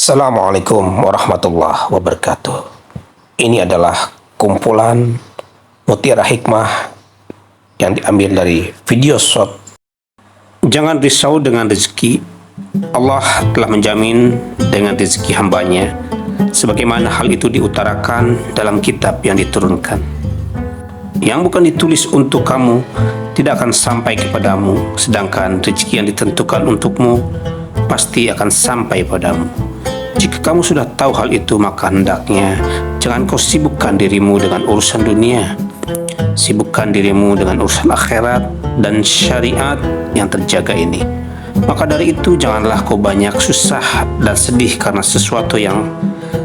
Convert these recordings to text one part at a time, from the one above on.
Assalamualaikum warahmatullahi wabarakatuh. Ini adalah kumpulan mutiara hikmah yang diambil dari video short. Jangan risau dengan rezeki. Allah telah menjamin dengan rezeki hambanya, sebagaimana hal itu diutarakan dalam kitab yang diturunkan. Yang bukan ditulis untuk kamu tidak akan sampai kepadamu, sedangkan rezeki yang ditentukan untukmu pasti akan sampai padamu. Jika kamu sudah tahu hal itu, maka hendaknya jangan kau sibukkan dirimu dengan urusan dunia. Sibukkan dirimu dengan urusan akhirat dan syariat yang terjaga ini. Maka dari itu janganlah kau banyak susah dan sedih karena sesuatu yang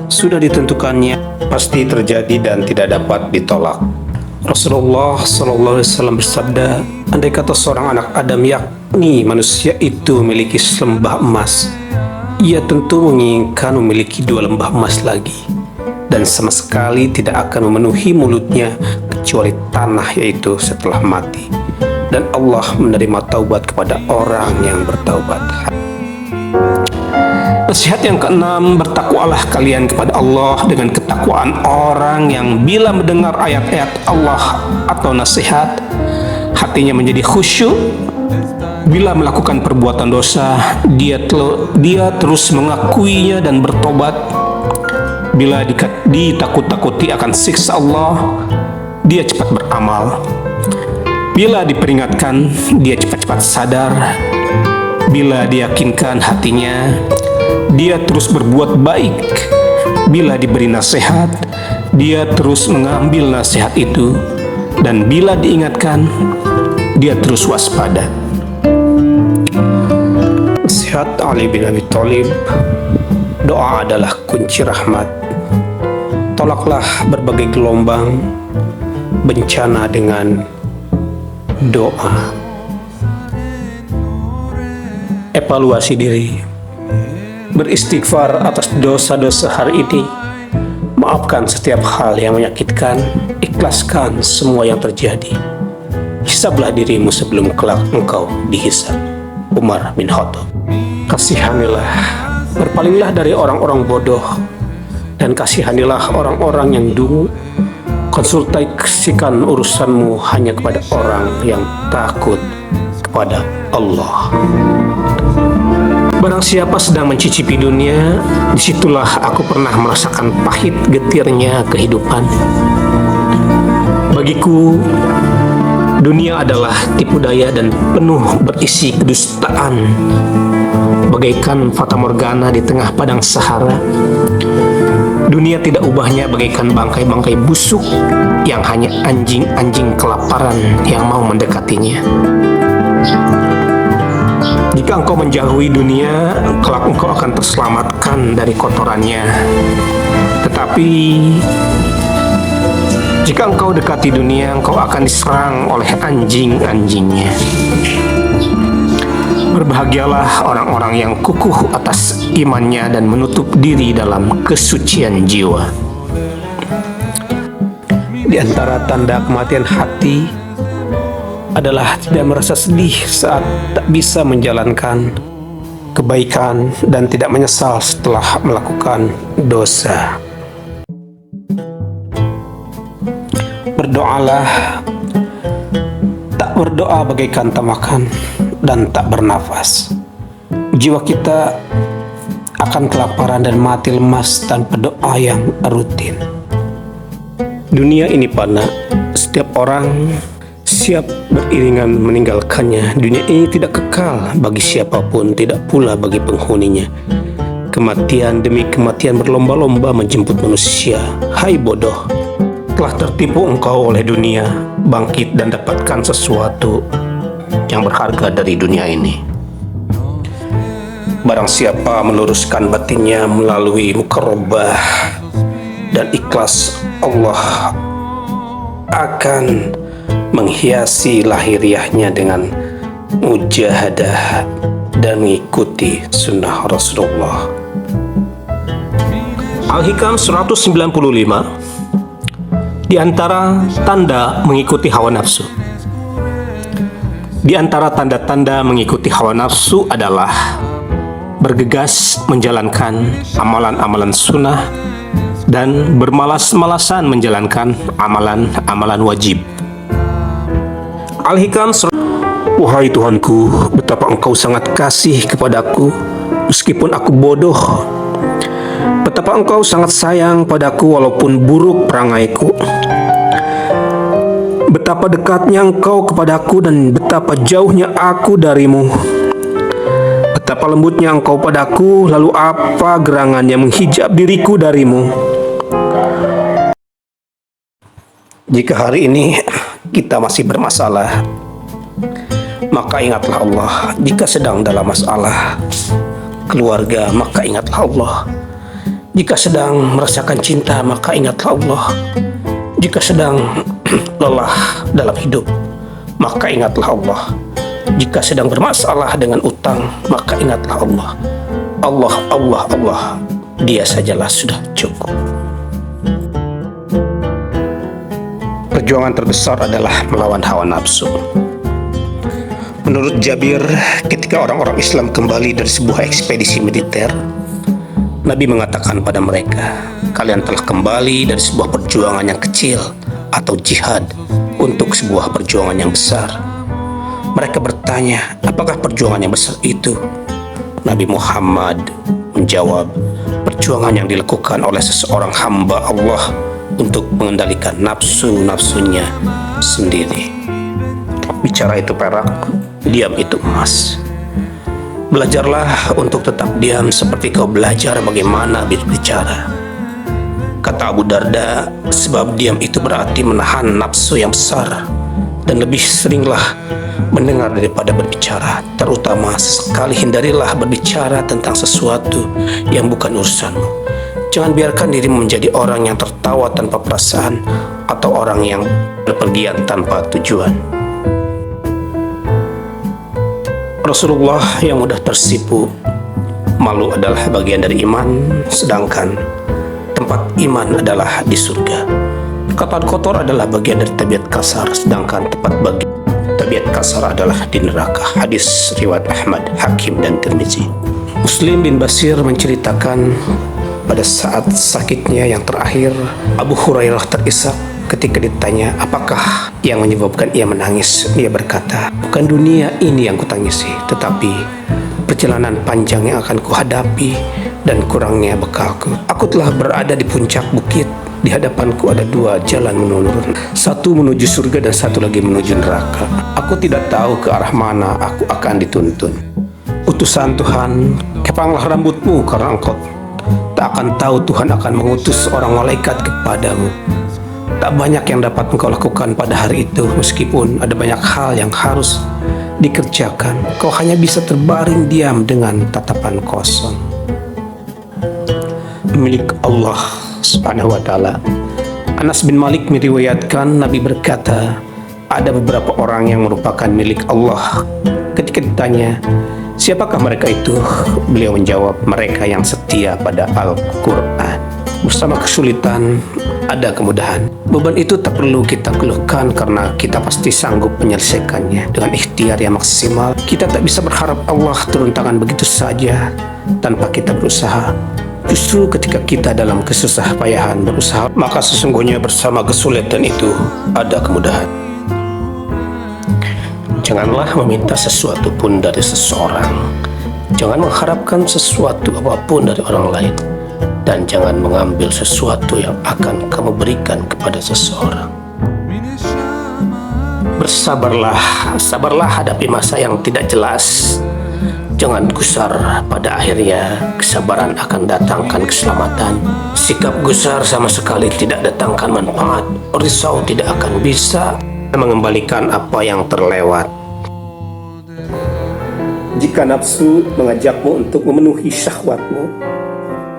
sudah ditentukannya pasti terjadi dan tidak dapat ditolak. Rasulullah SAW bersabda, andai kata seorang anak Adam, yakni manusia itu memiliki selembah emas, ia tentu menginginkan memiliki 2 lembah emas lagi, dan sama sekali tidak akan memenuhi mulutnya kecuali tanah, yaitu setelah mati. Dan Allah menerima taubat kepada orang yang bertaubat. Nasihat yang keenam, bertakwalah kalian kepada Allah dengan ketakwaan orang yang bila mendengar ayat-ayat Allah atau nasihat, hatinya menjadi khusyuk. Bila melakukan perbuatan dosa, dia terus mengakuinya dan bertobat. Bila ditakut-takuti akan siksa Allah, dia cepat beramal. Bila diperingatkan, dia cepat-cepat sadar. Bila diyakinkan hatinya, dia terus berbuat baik. Bila diberi nasihat, dia terus mengambil nasihat itu. Dan bila diingatkan, dia terus waspada. Nasihat Ali bin Abi Thalib, doa adalah kunci rahmat. Tolaklah berbagai gelombang bencana dengan doa. Evaluasi diri. Beristighfar atas dosa-dosa hari ini. Maafkan setiap hal yang menyakitkan. Ikhlaskan semua yang terjadi. Hisablah dirimu sebelum kelak engkau dihisab. Umar bin Khattab. Kasihanilah, berpalinglah dari orang-orang bodoh, dan kasihanilah orang-orang yang dungu. Konsultasikan urusanmu hanya kepada orang yang takut kepada Allah. Barang siapa sedang mencicipi dunia, disitulah aku pernah merasakan pahit getirnya kehidupan. Bagiku, dunia adalah tipu daya dan penuh berisi kedustaan, bagaikan fata morgana di tengah padang Sahara. Dunia tidak ubahnya bagaikan bangkai-bangkai busuk yang hanya anjing-anjing kelaparan yang mau mendekatinya. Jika engkau menjauhi dunia, kelak engkau akan terselamatkan dari kotorannya. Tetapi jika engkau dekati dunia, engkau akan diserang oleh anjing-anjingnya. Berbahagialah orang-orang yang kukuh atas imannya dan menutup diri dalam kesucian jiwa. Di antara tanda kematian hati adalah tidak merasa sedih saat tak bisa menjalankan kebaikan dan tidak menyesal setelah melakukan dosa. Berdoalah, tak berdoa bagaikan tak makan dan tak bernafas. Jiwa kita akan kelaparan dan mati lemas tanpa doa yang rutin. Dunia ini fana, setiap orang siap beriringan meninggalkannya. Dunia ini tidak kekal bagi siapapun, tidak pula bagi penghuninya. Kematian demi kematian berlomba-lomba menjemput manusia. Hai bodoh, telah tertipu engkau oleh dunia. Bangkit dan dapatkan sesuatu yang berharga dari dunia ini. Barang siapa meluruskan batinnya melalui mukarrabah dan ikhlas, Allah akan menghiasi lahiriahnya dengan mujahadah dan mengikuti sunnah Rasulullah. Al-Hikam 195. Di antara tanda mengikuti hawa nafsu. Di antara tanda-tanda mengikuti hawa nafsu adalah bergegas menjalankan amalan-amalan sunnah dan bermalas-malasan menjalankan amalan-amalan wajib. Al-Hikam. Wahai Tuhanku, betapa Engkau sangat kasih kepadaku meskipun aku bodoh. Betapa Engkau sangat sayang padaku walaupun buruk perangaiku. Betapa dekatnya Engkau kepadaku dan betapa jauhnya aku darimu. Betapa lembutnya Engkau padaku, lalu apa gerangan yang menghijab diriku darimu. Jika hari ini kita masih bermasalah, maka ingatlah Allah. Jika sedang dalam masalah keluarga, maka ingatlah Allah. Jika sedang merasakan cinta, maka ingatlah Allah. Jika sedang lelah dalam hidup, maka ingatlah Allah. Jika sedang bermasalah dengan utang, maka ingatlah Allah. Allah, Allah, Allah, Dia sajalah sudah cukup. Perjuangan terbesar adalah melawan hawa nafsu. Menurut Jabir, ketika orang-orang Islam kembali dari sebuah ekspedisi militer, Nabi mengatakan pada mereka, kalian telah kembali dari sebuah perjuangan yang kecil atau jihad untuk sebuah perjuangan yang besar. Mereka bertanya, apakah perjuangan yang besar itu? Nabi Muhammad menjawab, perjuangan yang dilakukan oleh seseorang hamba Allah untuk mengendalikan nafsu-nafsunya sendiri. Bicara itu perak, diam itu emas. Belajarlah untuk tetap diam seperti kau belajar bagaimana berbicara. Kata Abu Darda, sebab diam itu berarti menahan nafsu yang besar dan lebih seringlah mendengar daripada berbicara. Terutama sekali hindarilah berbicara tentang sesuatu yang bukan urusanmu. Jangan biarkan dirimu menjadi orang yang tertawa tanpa perasaan atau orang yang berpergian tanpa tujuan. Rasulullah yang mudah tersipu, malu adalah bagian dari iman, sedangkan tempat iman adalah di surga. Perkataan kotor adalah bagian dari tabiat kasar, sedangkan tabiat kasar adalah di neraka. Hadis riwayat Ahmad, Hakim, dan Tirmizi. Muslim bin Basir menceritakan pada saat sakitnya yang terakhir, Abu Hurairah terisak ketika ditanya apakah yang menyebabkan ia menangis. Ia berkata, bukan dunia ini yang kutangisi, tetapi perjalanan panjang yang akan kuhadapi dan kurangnya bekalku. Aku telah berada di puncak bukit. Di hadapanku ada dua jalan menurun, satu menuju surga dan satu lagi menuju neraka. Aku tidak tahu ke arah mana aku akan dituntun. Utusan Tuhan, kepanglah rambutmu karena engkau tak akan tahu Tuhan akan mengutus seorang malaikat kepadamu. Tak banyak yang dapat engkau lakukan pada hari itu, meskipun ada banyak hal yang harus dikerjakan. Kau hanya bisa terbaring diam dengan tatapan kosong. Milik Allah Subhanahu wa ta'ala. Anas bin Malik meriwayatkan Nabi berkata, ada beberapa orang yang merupakan milik Allah. Ketika ditanya, siapakah mereka itu? Beliau menjawab, mereka yang setia pada Al-Quran. Bersama kesulitan ada kemudahan. Beban itu tak perlu kita keluhkan karena kita pasti sanggup menyelesaikannya dengan ikhtiar yang maksimal. Kita tak bisa berharap Allah turun tangan begitu saja tanpa kita berusaha. Justru ketika kita dalam kesusah payahan berusaha, maka sesungguhnya bersama kesulitan itu ada kemudahan. Janganlah meminta sesuatu pun dari seseorang. Jangan mengharapkan sesuatu apapun dari orang lain. Dan jangan mengambil sesuatu yang akan kamu berikan kepada seseorang. Bersabarlah, sabarlah hadapi masa yang tidak jelas. Jangan gusar, pada akhirnya kesabaran akan datangkan keselamatan. Sikap gusar sama sekali tidak datangkan manfaat. Risau tidak akan bisa mengembalikan apa yang terlewat. Jika nafsu mengajakmu untuk memenuhi syahwatmu,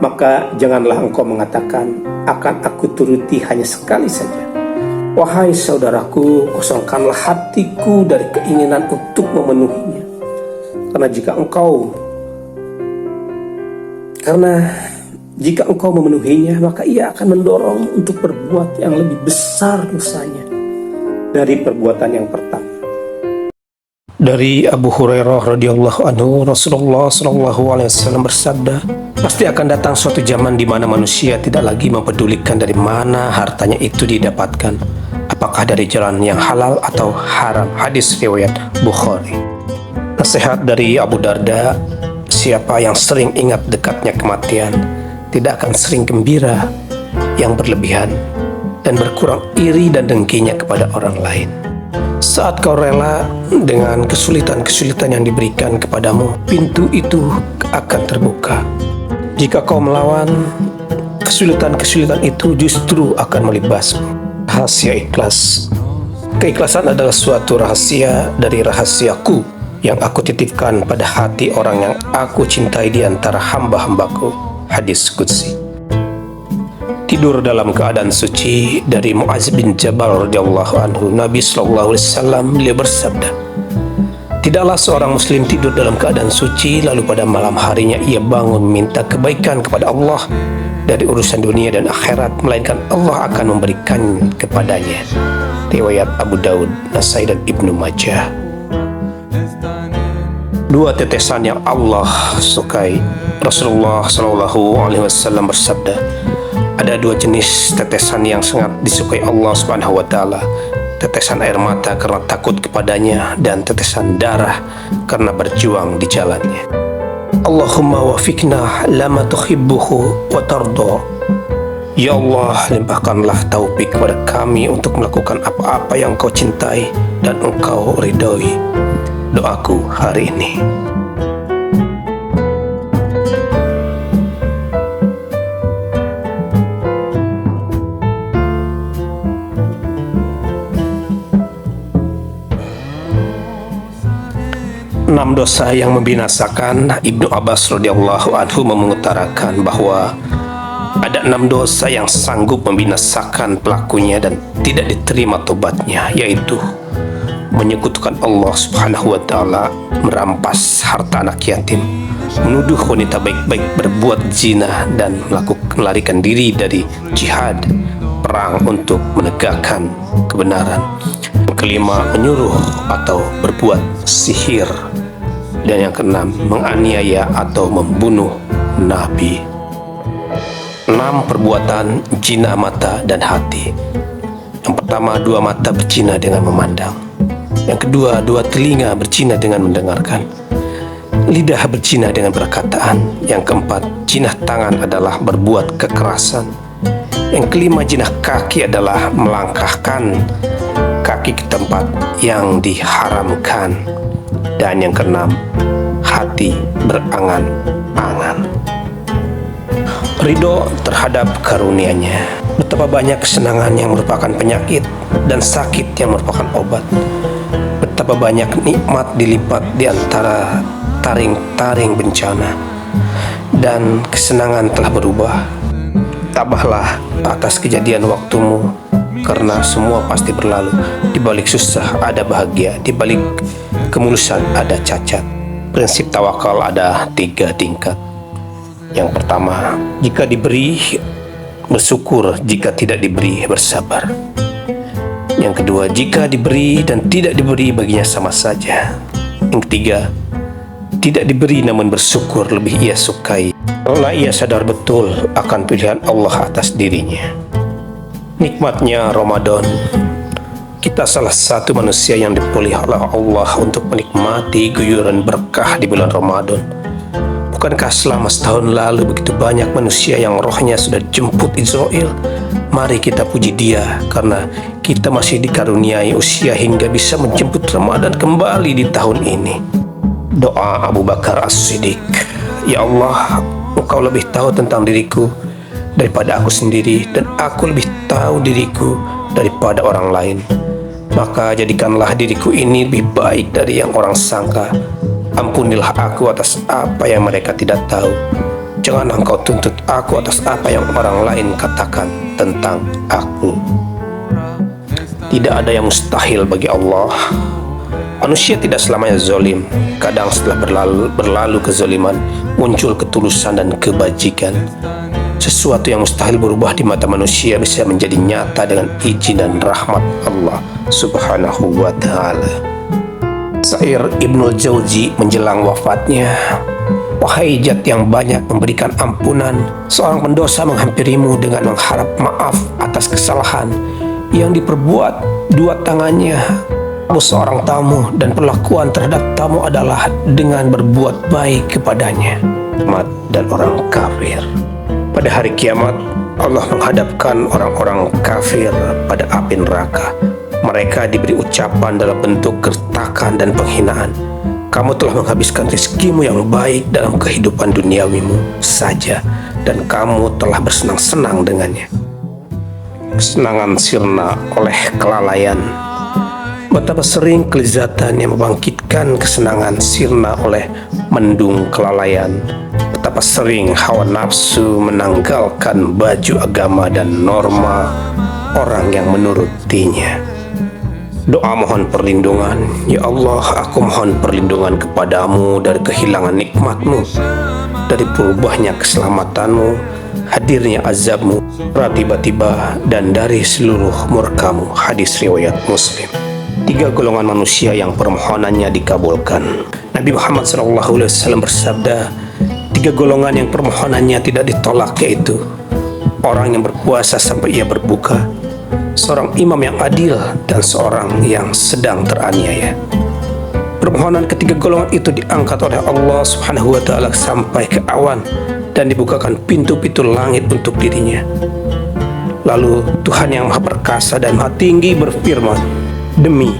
maka janganlah engkau mengatakan, akan aku turuti hanya sekali saja. Wahai saudaraku, kosongkanlah hatiku dari keinginan untuk memenuhinya. Karena jika engkau memenuhinya, maka ia akan mendorong untuk berbuat yang lebih besar dosanya dari perbuatan yang pertama. Dari Abu Hurairah radhiyallahu anhu, Rasulullah sallallahu alaihi wasallam bersabda, pasti akan datang suatu zaman di mana manusia tidak lagi mempedulikan dari mana hartanya itu didapatkan, apakah dari jalan yang halal atau haram. Hadis riwayat Bukhari. Nasihat dari Abu Darda, siapa yang sering ingat dekatnya kematian, tidak akan sering gembira yang berlebihan dan berkurang iri dan dengkinya kepada orang lain. Saat kau rela dengan kesulitan-kesulitan yang diberikan kepadamu, pintu itu akan terbuka. Jika kau melawan, kesulitan-kesulitan itu justru akan melibasmu. Rahasia ikhlas. Keikhlasan adalah suatu rahasia dari rahasiaku yang aku titipkan pada hati orang yang aku cintai di antara hamba-hambaku. Hadis Qudsi. Tidur dalam keadaan suci. Dari Mu'adz bin Jabal radhiyallahu anhu, Nabi sallallahu alaihi wasallam beliau bersabda, tidaklah seorang muslim tidur dalam keadaan suci lalu pada malam harinya ia bangun minta kebaikan kepada Allah dari urusan dunia dan akhirat, melainkan Allah akan memberikan kepadanya. Riwayat Abu Daud, Nasai dan Ibnu Majah. Dua tetesan yang Allah sukai. Rasulullah sallallahu alaihi wasallam bersabda, ada dua jenis tetesan yang sangat disukai Allah Subhanahu wa taala. Tetesan air mata karena takut kepadanya dan tetesan darah karena berjuang di jalannya. Allahumma wafiqna lama tuhibbuhu wa tarda. Ya Allah, limpahkanlah taufik kepada kami untuk melakukan apa-apa yang Kau cintai dan Engkau ridhoi. Doaku hari ini. Enam dosa yang membinasakan. Ibnu Abbas radhiyallahu anhu mengutarakan bahwa ada 6 dosa yang sanggup membinasakan pelakunya dan tidak diterima tobatnya, yaitu menyekutukan Allah Subhanahu wa taala, merampas harta anak yatim, menuduh wanita baik-baik berbuat zina dan melarikan diri dari jihad, perang untuk menegakkan kebenaran. Kelima, menyuruh atau berbuat sihir. Dan yang keenam, menganiaya atau membunuh Nabi. 6 perbuatan zina mata dan hati. Yang pertama, 2 mata berzina dengan memandang. Yang kedua, 2 telinga berzina dengan mendengarkan. Lidah berzina dengan perkataan. Yang keempat, zina tangan adalah berbuat kekerasan. Yang kelima, zina kaki adalah melangkahkan kaki ke tempat yang diharamkan. Dan yang keenam, hati berangan-angan. Ridho terhadap karunia-Nya. Betapa banyak kesenangan yang merupakan penyakit dan sakit yang merupakan obat. Betapa banyak nikmat dilipat di antara taring-taring bencana. Dan kesenangan telah berubah. Tabahlah atas kejadian waktumu, karena semua pasti berlalu. Di balik susah ada bahagia, di balik kemulusan ada cacat. Prinsip tawakal ada 3 tingkat. Yang pertama, jika diberi bersyukur, jika tidak diberi bersabar. Yang kedua, jika diberi dan tidak diberi baginya sama saja. Yang ketiga, tidak diberi namun bersyukur lebih ia sukai, karena ia sadar betul akan pilihan Allah atas dirinya. Nikmatnya Ramadan. Kita salah satu manusia yang dipilih oleh Allah untuk menikmati guyuran berkah di bulan Ramadan. Bukankah selama setahun lalu begitu banyak manusia yang rohnya sudah jemput Israel? Mari kita puji Dia karena kita masih dikaruniai usia hingga bisa menjemput Ramadan kembali di tahun ini. Doa Abu Bakar As-Siddiq. Ya Allah, Engkau lebih tahu tentang diriku daripada aku sendiri, dan aku lebih tahu diriku daripada orang lain. Maka jadikanlah diriku ini lebih baik dari yang orang sangka. Ampunilah aku atas apa yang mereka tidak tahu. Jangan Engkau tuntut aku atas apa yang orang lain katakan tentang aku. Tidak ada yang mustahil bagi Allah. Manusia tidak selamanya zalim. Kadang setelah berlalu kezaliman, muncul ketulusan dan kebajikan. Sesuatu yang mustahil berubah di mata manusia bisa menjadi nyata dengan izin dan rahmat Allah Subhanahu wa ta'ala. Syair Ibnul Jauzi menjelang wafatnya, wahai zat yang banyak memberikan ampunan, seorang pendosa menghampirimu dengan mengharap maaf atas kesalahan yang diperbuat dua tangannya. Kamu seorang tamu dan perlakuan terhadap tamu adalah dengan berbuat baik kepadanya. Umat dan orang kafir. Pada hari kiamat, Allah menghadapkan orang-orang kafir pada api neraka. Mereka diberi ucapan dalam bentuk gertakan dan penghinaan. Kamu telah menghabiskan rezekimu yang baik dalam kehidupan duniawimu saja, dan kamu telah bersenang-senang dengannya. Kesenangan sirna oleh kelalaian. Betapa sering kelezatan yang membangkitkan kesenangan sirna oleh mendung kelalaian. Betapa sering hawa nafsu menanggalkan baju agama dan norma orang yang menurutinya. Doa mohon perlindungan. Ya Allah, aku mohon perlindungan kepadamu dari kehilangan nikmatmu, dari berubahnya keselamatanmu, hadirnya azabmu tiba-tiba, dan dari seluruh murkamu. Hadis riwayat Muslim. 3 golongan manusia yang permohonannya dikabulkan. Nabi Muhammad SAW bersabda, 3 golongan yang permohonannya tidak ditolak, yaitu orang yang berpuasa sampai ia berbuka, seorang imam yang adil, dan seorang yang sedang teraniaya. Permohonan ketiga golongan itu diangkat oleh Allah Subhanahu wa Ta'ala sampai ke awan dan dibukakan pintu-pintu langit untuk dirinya. Lalu Tuhan yang Maha Perkasa dan Maha Tinggi berfirman, demi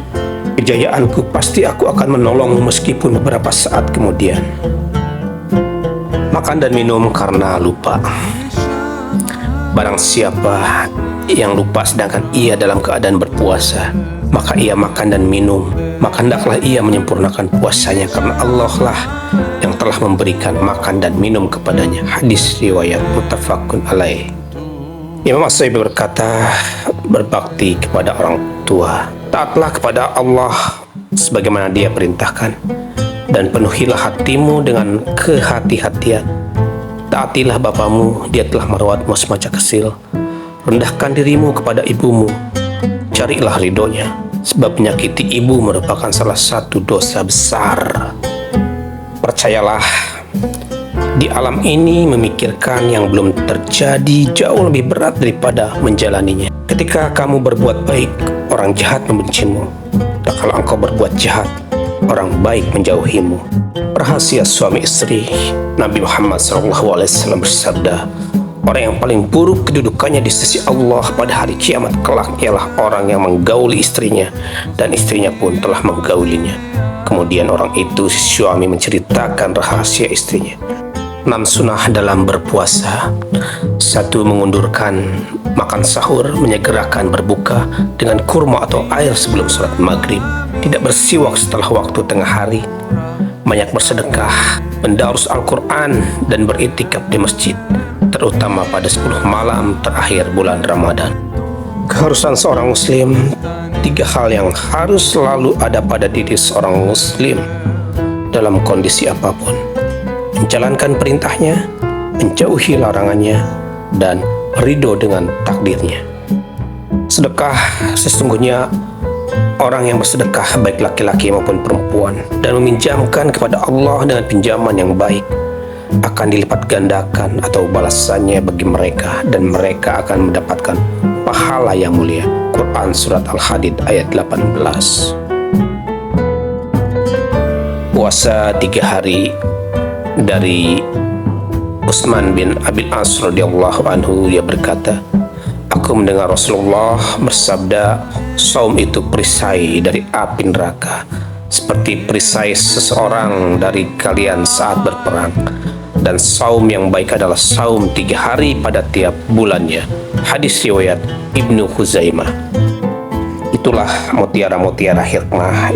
kejayaanku pasti aku akan menolongmu meskipun beberapa saat kemudian. Makan dan minum karena lupa. Barang siapa yang lupa sedangkan ia dalam keadaan berpuasa, maka ia makan dan minum, maka hendaklah ia menyempurnakan puasanya, karena Allah lah yang telah memberikan makan dan minum kepadanya. Hadis riwayat muttafaqun alaih. Imam As-Syafi'i berkata, berbakti kepada orang tua, taatlah kepada Allah sebagaimana Dia perintahkan, dan penuhilah hatimu dengan kehati-hatian. Taatilah bapamu, dia telah merawatmu semasa kecil. Rendahkan dirimu kepada ibumu, carilah ridhonya, sebab menyakiti ibu merupakan salah satu dosa besar. Percayalah, di alam ini memikirkan yang belum terjadi jauh lebih berat daripada menjalaninya. Ketika kamu berbuat baik, orang jahat membencimu, dan kalau engkau berbuat jahat, orang baik menjauhimu. Rahasia suami istri. Nabi Muhammad SAW bersabda, orang yang paling buruk kedudukannya di sisi Allah pada hari kiamat kelak ialah orang yang menggauli istrinya, dan istrinya pun telah menggaulinya. Kemudian orang itu, si suami, menceritakan rahasia istrinya. 6 sunnah dalam berpuasa. 1. Mengundurkan makan sahur, menyegerakan berbuka dengan kurma atau air sebelum sholat maghrib, tidak bersiwak setelah waktu tengah hari, banyak bersedekah, mendarus Al-Quran, dan beriktikaf di masjid, terutama pada 10 malam terakhir bulan Ramadan. Keharusan seorang muslim. 3 hal yang harus selalu ada pada diri seorang muslim dalam kondisi apapun: menjalankan perintahnya, menjauhi larangannya, dan ridho dengan takdirnya. Sedekah. Sesungguhnya orang yang bersedekah, baik laki-laki maupun perempuan, dan meminjamkan kepada Allah dengan pinjaman yang baik, akan dilipat gandakan atau balasannya bagi mereka, dan mereka akan mendapatkan pahala yang mulia. Quran Surat Al-Hadid ayat 18. Puasa 3 hari. Dari Utsman bin Abil As radhiyallahu anhu, dia berkata, aku mendengar Rasulullah bersabda, saum itu perisai dari api neraka, seperti perisai seseorang dari kalian saat berperang. Dan saum yang baik adalah saum 3 hari pada tiap bulannya. Hadis riwayat Ibnu Khuzaimah. Itulah mutiara-mutiara hikmah.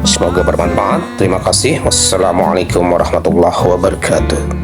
Semoga bermanfaat. Terima kasih. Wassalamualaikum warahmatullahi wabarakatuh.